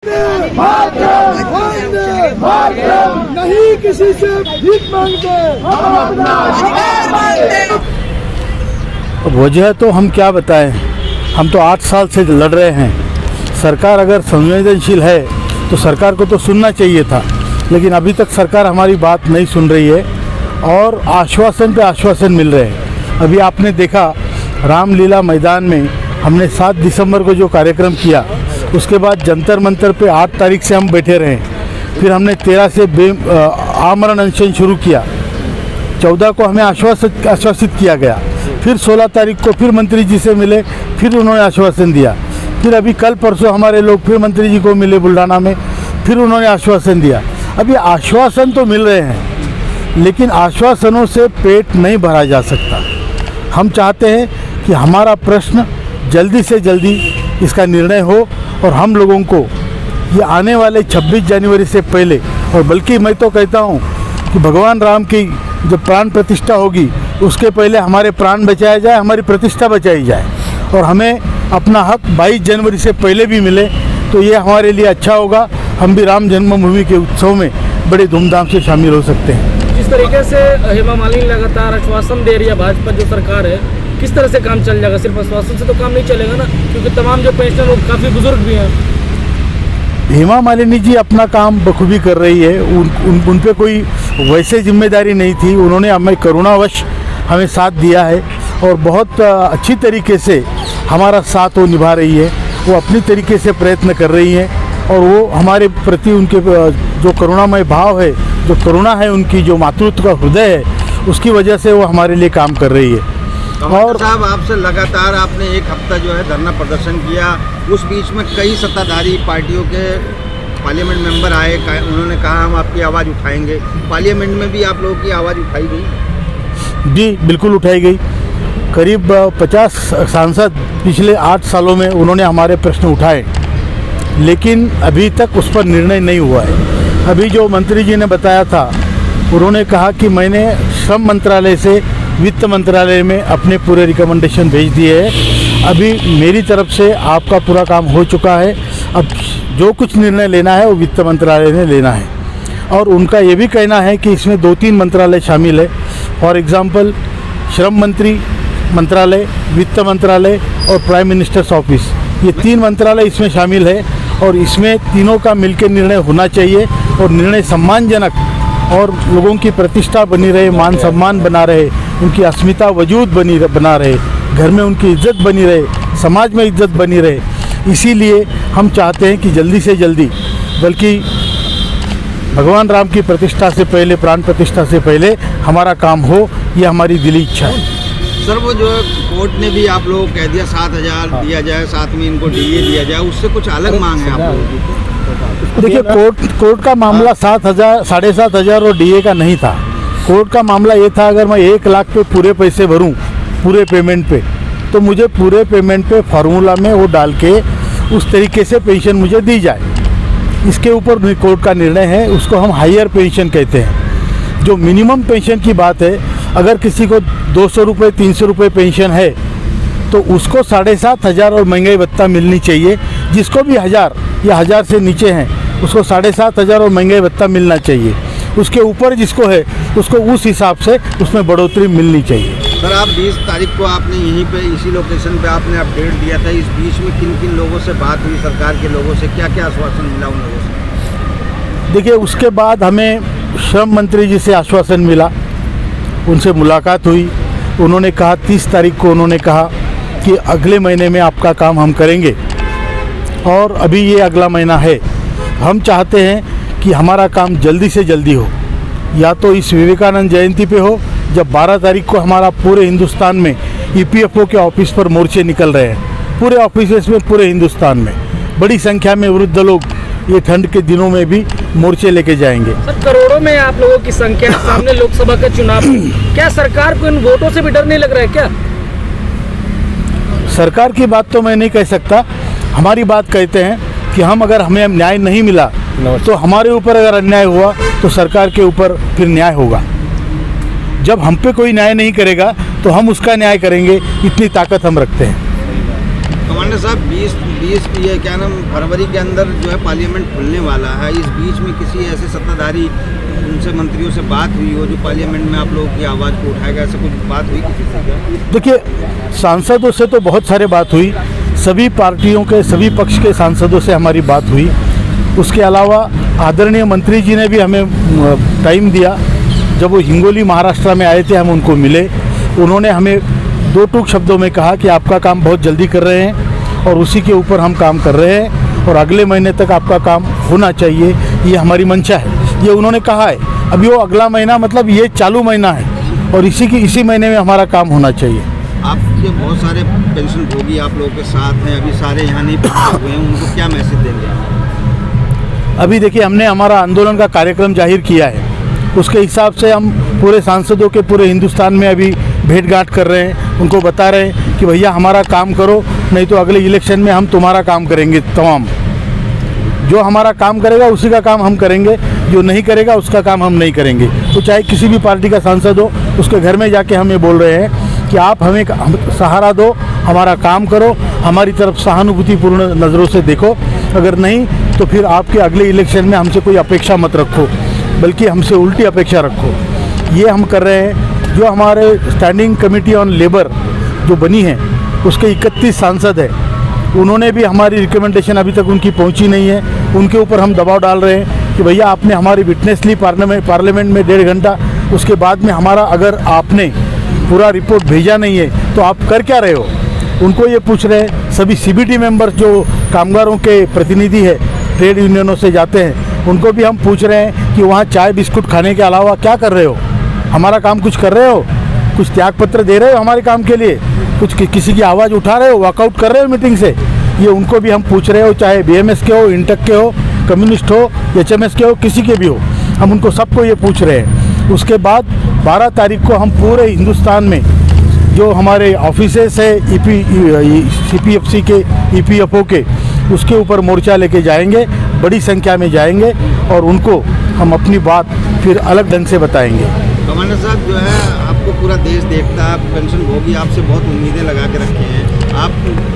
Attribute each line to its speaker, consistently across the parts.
Speaker 1: नहीं किसी से भीख मांगते, हम अपना अधिकार मांगते।
Speaker 2: वजह तो हम क्या बताएं, हम तो 8 साल से लड़ रहे हैं। सरकार अगर संवेदनशील है तो सरकार को तो सुनना चाहिए था, लेकिन अभी तक सरकार हमारी बात नहीं सुन रही है और आश्वासन पे आश्वासन मिल रहे हैं। अभी आपने देखा रामलीला मैदान में हमने 7 दिसंबर को जो कार्यक्रम किया, उसके बाद जंतर मंतर पे 8 तारीख से हम बैठे रहे। फिर हमने 13 से आमरण अनशन शुरू किया। 14 को हमें आश्वासित किया गया। फिर 16 तारीख को फिर मंत्री जी से मिले, फिर उन्होंने आश्वासन दिया। फिर अभी कल परसों हमारे लोग फिर मंत्री जी को मिले बुल्ढाना में, फिर उन्होंने आश्वासन दिया। अभी आश्वासन तो मिल रहे हैं, लेकिन आश्वासनों से पेट नहीं भरा जा सकता। हम चाहते हैं कि हमारा प्रश्न जल्दी से जल्दी इसका निर्णय हो और हम लोगों को ये आने वाले 26 जनवरी से पहले, और बल्कि मैं तो कहता हूँ कि भगवान राम की जब प्राण प्रतिष्ठा होगी उसके पहले हमारे प्राण बचाया जाए, हमारी प्रतिष्ठा बचाई जाए और हमें अपना हक 22 जनवरी से पहले भी मिले तो ये हमारे लिए अच्छा होगा। हम भी राम जन्मभूमि के उत्सव में बड़े धूमधाम से शामिल हो सकते हैं।
Speaker 3: जिस तरीके से हेमा मालिनी लगातार आश्वासन दे रही है, भाजपा जो सरकार है, किस तरह से काम चल जाएगा? सिर्फ आश्वासन से तो काम नहीं चलेगा ना, क्योंकि तमाम जो पेंशनर वो काफ़ी बुजुर्ग भी हैं।
Speaker 2: हेमा मालिनी जी अपना काम बखूबी कर रही है। उन पे कोई वैसे जिम्मेदारी नहीं थी। उन्होंने हमें करुणावश हमें साथ दिया है और बहुत अच्छी तरीके से हमारा साथ वो निभा रही है। वो अपनी तरीके से प्रयत्न कर रही हैं और वो हमारे प्रति उनके जो करुणामय भाव है, जो करुणा है उनकी, जो मातृत्व का हृदय है, उसकी वजह से वो हमारे लिए काम कर रही है।
Speaker 4: और साहब आपसे लगातार आपने 1 हफ्ता जो है धरना प्रदर्शन किया, उस बीच में कई सत्ताधारी पार्टियों के पार्लियामेंट मेंबर आए, उन्होंने कहा हम आपकी आवाज़ उठाएंगे। पार्लियामेंट में भी आप लोगों की आवाज़ उठाई गई?
Speaker 2: जी बिल्कुल उठाई गई। करीब 50 सांसद पिछले 8 सालों में उन्होंने हमारे प्रश्न उठाए, लेकिन अभी तक उस पर निर्णय नहीं हुआ है। अभी जो मंत्री जी ने बताया था, उन्होंने कहा कि मैंने श्रम मंत्रालय से वित्त मंत्रालय में अपने पूरे रिकमेंडेशन भेज दिए हैं। अभी मेरी तरफ से आपका पूरा काम हो चुका है। अब जो कुछ निर्णय लेना है वो वित्त मंत्रालय ने लेना है और उनका ये भी कहना है कि इसमें 2-3 मंत्रालय शामिल है। फॉर एग्ज़ाम्पल श्रम मंत्रालय, वित्त मंत्रालय और प्राइम मिनिस्टर्स ऑफिस, ये 3 मंत्रालय इसमें शामिल है और इसमें तीनों का मिलकर निर्णय होना चाहिए और निर्णय सम्मानजनक और लोगों की प्रतिष्ठा बनी रहे, मान सम्मान बना रहे, उनकी अस्मिता वजूद बना रहे, घर में उनकी इज्जत बनी रहे, समाज में इज्जत बनी रहे। इसीलिए हम चाहते हैं कि जल्दी से जल्दी, बल्कि भगवान राम की प्रतिष्ठा से पहले, प्राण प्रतिष्ठा से पहले हमारा काम हो, ये हमारी दिली इच्छा है।
Speaker 4: सर वो जो कोर्ट ने भी आप लोगों को कह दिया 7,000 दिया जाए, साथ में इनको डीए दिया जाए, उससे कुछ अलग मांग है आप लोगों की?
Speaker 2: देखिए कोर्ट का मामला 7,000, 7,500 और डीए का नहीं था। कोर्ट का मामला ये था, अगर मैं 1 लाख पे पूरे पैसे भरूं पूरे पेमेंट पे, तो मुझे पूरे पेमेंट पे फार्मूला में वो डाल के उस तरीके से पेंशन मुझे दी जाए। इसके ऊपर कोर्ट का निर्णय है, उसको हम हायर पेंशन कहते हैं। जो मिनिमम पेंशन की बात है, अगर किसी को 200 रुपये 300 रुपये पेंशन है तो उसको 7,500 और महंगाई भत्ता मिलनी चाहिए। जिसको भी 1000 या 1000 से नीचे हैं उसको 7,500 और महंगाई भत्ता मिलना चाहिए। उसके ऊपर जिसको है उसको उस हिसाब से उसमें बढ़ोतरी मिलनी चाहिए।
Speaker 4: सर आप 20 तारीख को आपने यहीं पे इसी लोकेशन पे आपने अपडेट दिया था। इस बीच में किन किन लोगों से बात हुई, सरकार के लोगों से क्या क्या आश्वासन मिला उन लोगों से?
Speaker 2: देखिए उसके बाद हमें श्रम मंत्री जी से आश्वासन मिला, उनसे मुलाकात हुई। उन्होंने कहा 30 तारीख को उन्होंने कहा कि अगले महीने में आपका काम हम करेंगे और अभी ये अगला महीना है। हम चाहते हैं कि हमारा काम जल्दी से जल्दी हो, या तो इस विवेकानंद जयंती पे हो, जब 12 तारीख को हमारा पूरे हिंदुस्तान में ईपीएफओ के ऑफिस पर मोर्चे निकल रहे हैं। पूरे ऑफिस में पूरे हिंदुस्तान में बड़ी संख्या में वृद्ध लोग ये ठंड के दिनों में भी मोर्चे लेके जाएंगे।
Speaker 3: सर करोड़ों में आप लोगों की संख्या, सामने लोकसभा का चुनाव, क्या सरकार को इन वोटों से भी डर नहीं लग रहा है क्या?
Speaker 2: सरकार की बात तो मैं नहीं कह सकता। हमारी बात कहते हैं कि हम अगर हमें न्याय नहीं मिला तो हमारे ऊपर अगर अन्याय हुआ तो सरकार के ऊपर फिर न्याय होगा। जब हम पे कोई न्याय नहीं करेगा तो हम उसका न्याय करेंगे, इतनी ताकत हम रखते हैं।
Speaker 4: कमांडर साहब 20 ये क्या नाम फरवरी के अंदर जो है पार्लियामेंट खुलने वाला है, इस बीच में किसी ऐसे सत्ताधारी उनसे मंत्रियों से बात हुई हो जो पार्लियामेंट में आप लोगों की आवाज़ को उठाएगा, ऐसा कुछ बात हुई किसी से?
Speaker 2: देखिए, सांसदों से तो बहुत सारे बात हुई, सभी पार्टियों के सभी पक्ष के सांसदों से हमारी बात हुई। उसके अलावा आदरणीय मंत्री जी ने भी हमें टाइम दिया। जब वो हिंगोली महाराष्ट्र में आए थे, हम उनको मिले। उन्होंने हमें दो टूक शब्दों में कहा कि आपका काम बहुत जल्दी कर रहे हैं और उसी के ऊपर हम काम कर रहे हैं और अगले महीने तक आपका काम होना चाहिए, ये हमारी मंशा है, ये उन्होंने कहा है। अभी वो अगला महीना मतलब ये चालू महीना है और इसी महीने में हमारा काम होना चाहिए।
Speaker 4: आपके बहुत सारे पेंशन भोगी आप लोगों के साथ हैं, अभी सारे यहाँ नहीं पहुँचे हुए हैं, उनको क्या मैसेज देंगे?
Speaker 2: अभी देखिए, हमने हमारा आंदोलन का कार्यक्रम जाहिर किया है, उसके हिसाब से हम पूरे सांसदों के पूरे हिंदुस्तान में अभी भेंट गांठ कर रहे हैं, उनको बता रहे हैं कि भैया हमारा काम करो, नहीं तो अगले इलेक्शन में हम तुम्हारा काम करेंगे। तमाम जो हमारा काम करेगा उसी का काम हम करेंगे, जो नहीं करेगा उसका काम हम नहीं करेंगे। तो चाहे किसी भी पार्टी का सांसद हो, उसके घर में जाके हम ये बोल रहे हैं कि आप हमें सहारा दो, हमारा काम करो, हमारी तरफ सहानुभूतिपूर्ण नज़रों से देखो। अगर नहीं तो फिर आपके अगले इलेक्शन में हमसे कोई अपेक्षा मत रखो, बल्कि हमसे उल्टी अपेक्षा रखो। ये हम कर रहे हैं। जो हमारे स्टैंडिंग कमेटी ऑन लेबर जो बनी है, उसके 31 सांसद हैं, उन्होंने भी हमारी रिकमेंडेशन अभी तक उनकी पहुंची नहीं है। उनके ऊपर हम दबाव डाल रहे हैं कि भैया आपने हमारी विटनेस ली पार्लियामेंट में 1.5 घंटा, उसके बाद में हमारा अगर आपने पूरा रिपोर्ट भेजा नहीं है तो आप कर क्या रहे हो? उनको ये पूछ रहे हैं। सभी CBT मेंबर्स जो कामगारों के प्रतिनिधि है, ट्रेड यूनियनों से जाते हैं, उनको भी हम पूछ रहे हैं कि वहाँ चाय बिस्कुट खाने के अलावा क्या कर रहे हो? हमारा काम कुछ कर रहे हो? कुछ त्याग पत्र दे रहे हो हमारे काम के लिए? कुछ किसी की आवाज़ उठा रहे हो, वॉकआउट कर रहे हो मीटिंग से? ये उनको भी हम पूछ रहे हो, चाहे BMS के हो, इंटक के हो, कम्युनिस्ट हो, HMS के हो, किसी के भी हो, हम उनको सबको ये पूछ रहे हैं। उसके बाद 12 तारीख को हम पूरे हिंदुस्तान में जो हमारे ऑफिसेस है CPFC के, EPFO के, उसके ऊपर मोर्चा लेके जाएंगे, बड़ी संख्या में जाएंगे और उनको हम अपनी बात फिर अलग ढंग से बताएंगे।
Speaker 4: कमांडर साहब, जो है आपको पूरा देश देखता है, पेंशन भोगी आपसे बहुत उम्मीदें लगा के रखे हैं, आप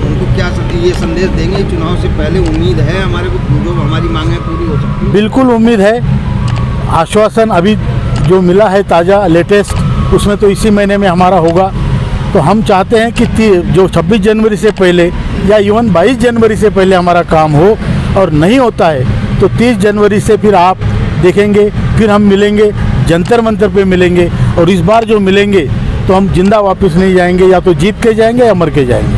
Speaker 4: उनको क्या ये संदेश देंगे? चुनाव से पहले उम्मीद है हमारे को, जो हमारी मांगें पूरी हो सकती है?
Speaker 2: बिल्कुल उम्मीद है। आश्वासन अभी जो मिला है ताज़ा लेटेस्ट, उसमें तो इसी महीने में हमारा होगा। तो हम चाहते हैं कि जो 26 जनवरी से पहले या इवन 22 जनवरी से पहले हमारा काम हो, और नहीं होता है तो 30 जनवरी से फिर आप देखेंगे, फिर हम मिलेंगे, जंतर मंतर पे मिलेंगे। और इस बार जो मिलेंगे तो हम जिंदा वापस नहीं जाएंगे, या तो जीत के जाएंगे या मर के जाएंगे।